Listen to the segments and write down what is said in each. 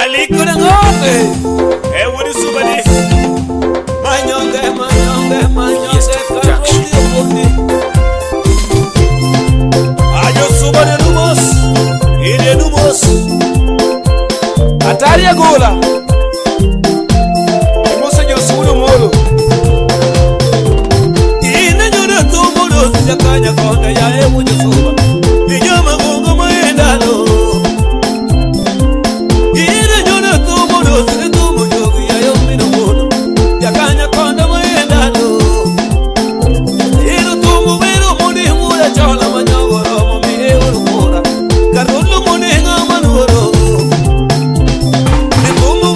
Alikura ngope wuri subani manyonge karundi obundi ajo subani numos ile numos atari agula imose jo sulu molo ine nyona tumolo jakanya konda ya emujo suba inyoma gongo maendano Mungu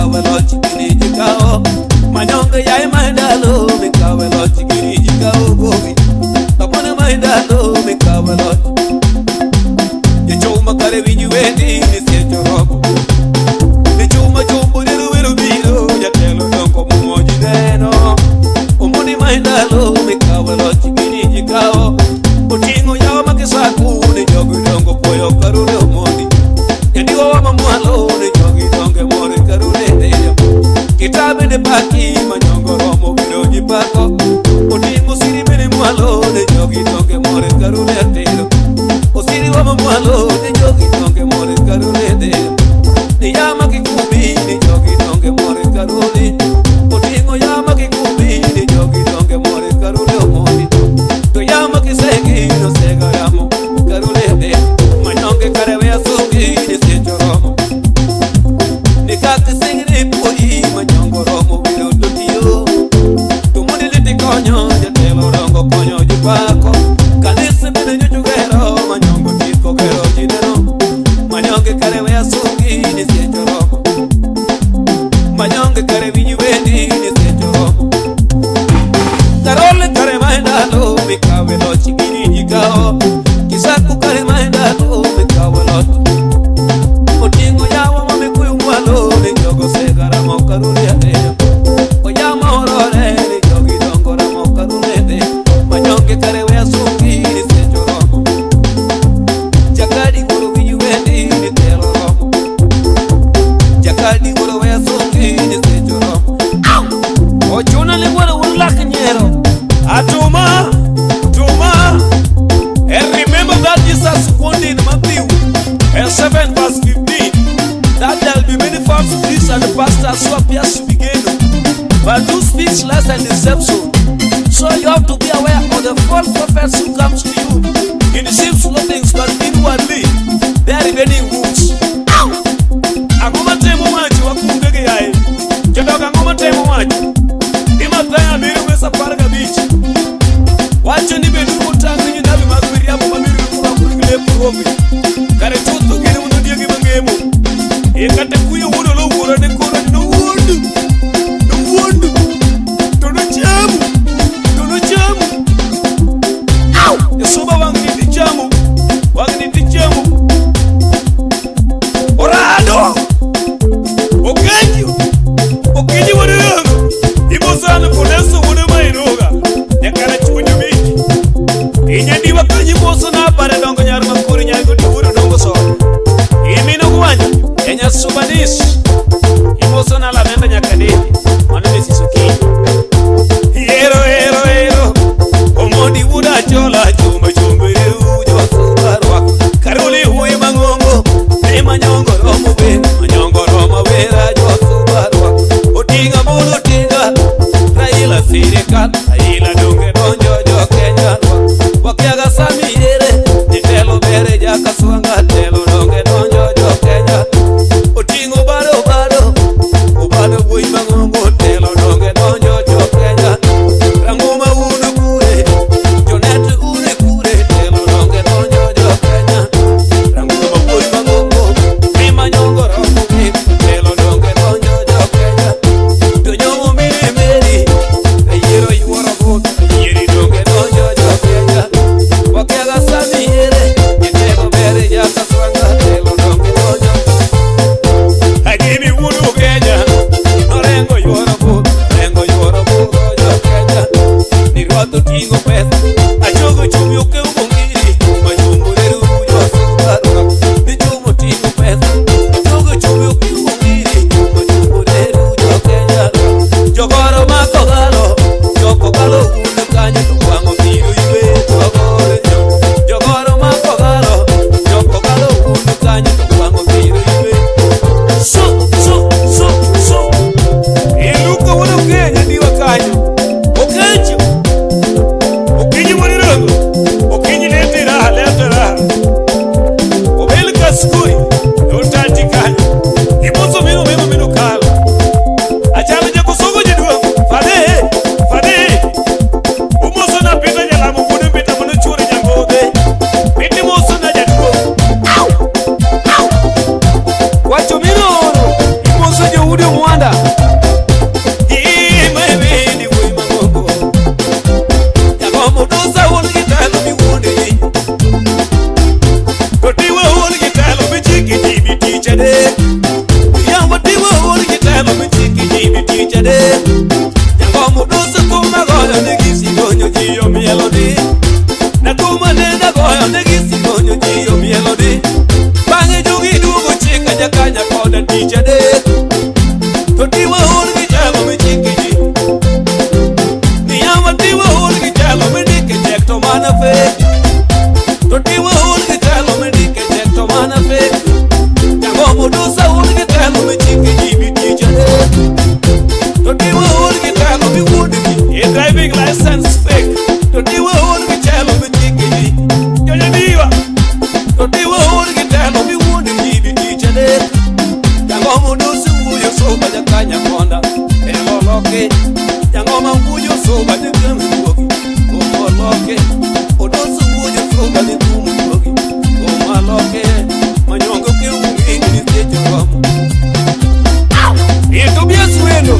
mikawe loch gini jikao manyonge yai maindalo mikawe loch gini jikao gogi tapone maindalo mikawe loch yechuma kare winyu wendi nisiecho robo yechuma chumbu niruwiru biro yatelo donko mumoji neno umuni maindalo mikawe loch gini jikao utingo yawa makisaku ni jogi dongo poyo karule umoni yandiwa wa mamwalo ni jogi donge more karule deja kitabe ne paki manyongo romo biroji pako utingo siri mene mwalo ni jogi donge more karule deja osiri wa mamwalo ni jogi donge more karule deja ni yama kikubi ni jogi donge more karule utingo yama kikubi ni jogi donge more karule umoni to yama kisegi no sega yamo karule deja manyonge karewe asungi ni secho romo nikati singri poi manyongo romo biro tutiyo tumuni liti konyo jatelo rongo konyo jipako kanisi bide nyuchugero manyongo tiko gero jinero manyonge karewe asungi ni secho romo manyonge karewe nyuwendi ni secho romo karole kare maindalo mikawe lochi gini jikao kisaku kare maindalo mikawe lochi utingo yawa mamikuyu mwalo ni jogo segara mokarule adeja oyama orore ni jogi dongora mokarule adeja manyonge karewe asungi ni secho romo jakadi ngoro winyu wendi ni telo romo jakadi ngoro we asungi ni secho romo ochuna liwara wulak nyero atuma and remember that Jesus warned in Matthew 7 verse 15 that there will be many false priests and pastors who appear to be gained, but who speaks less and deception. So you have to be aware of the false prophets who come to you in the same things, but inwardly they are revealing wolves. Agoma temo maji wakungege yae kedoga ngoma temo maji ima taya miru mesa parga beach wacho ni bedu mutangi ni nabi magwiri hapo mamiru kwa kurigile kurobi kare tutu gine mundo diegi mangemo ekate kuyo wudo lo wuro ne koro no wundu tono chamu yesuba wangi di chamu orado okenyi wadego ibosana koneso wudo mairoga yakara chunyu miki inyandi wakanyi boso na pare dongo nyar makuri nyago diwuro dongo so imino gwanya enya subanis iboso na lamenda nyakadeni manene sisoki ero omodi wuda chola chumba ujo subarwa karuli huye mangongo ni manyongo romo vera jo subarwa otinga bolo tinga raila sirikal raila donge donjo jo Kenya wakiaga sami yere nitelo bere jaka swanga telo donge donjo jo Kenya otingo bado bui mangongo telo donge donjo jo Kenya rangoma unu kure jonet ure telo donge donjo jo Kenya rangoma bui mangongo ni manyongo romo telo donge donjo jo Kenya to nyomo miri yero yuoro de Yango mudusu kuma goyo negisi gonyo jiyo melody Na kuma nenda goyo negisi gonyo jiyo melody Bange jugi dugo chika jakanya koda teacher de Totiwa hulgi jalo mi chiki ji Niyama tiwa hulgi jalo mi dike jek to mana fe Totiwa hulgi jalo mi dike jek to mana fe Yango mudusa hulgi jalo mi chiki ji bi teacher de Totiwa hulgi jalo mi wudiki A driving license fake Totiwa hulgi jalo mi chiki ji Jonya diwa Totiwa hulgi jalo mi wudiki bi teacher de Yango mudusa uyo soba jakanya konda Elo loke Yango manguyo soba jakanya kogi Oma loke Odosu uyo soba likumu kogi Oma loke Manyongo ke umingi ni techo komu Ito biya sueno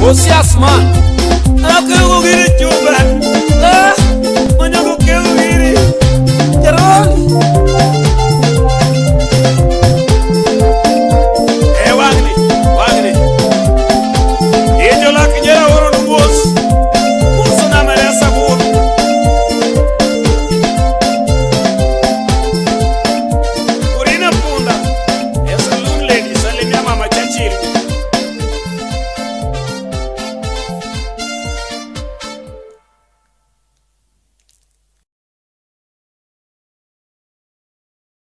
Osias man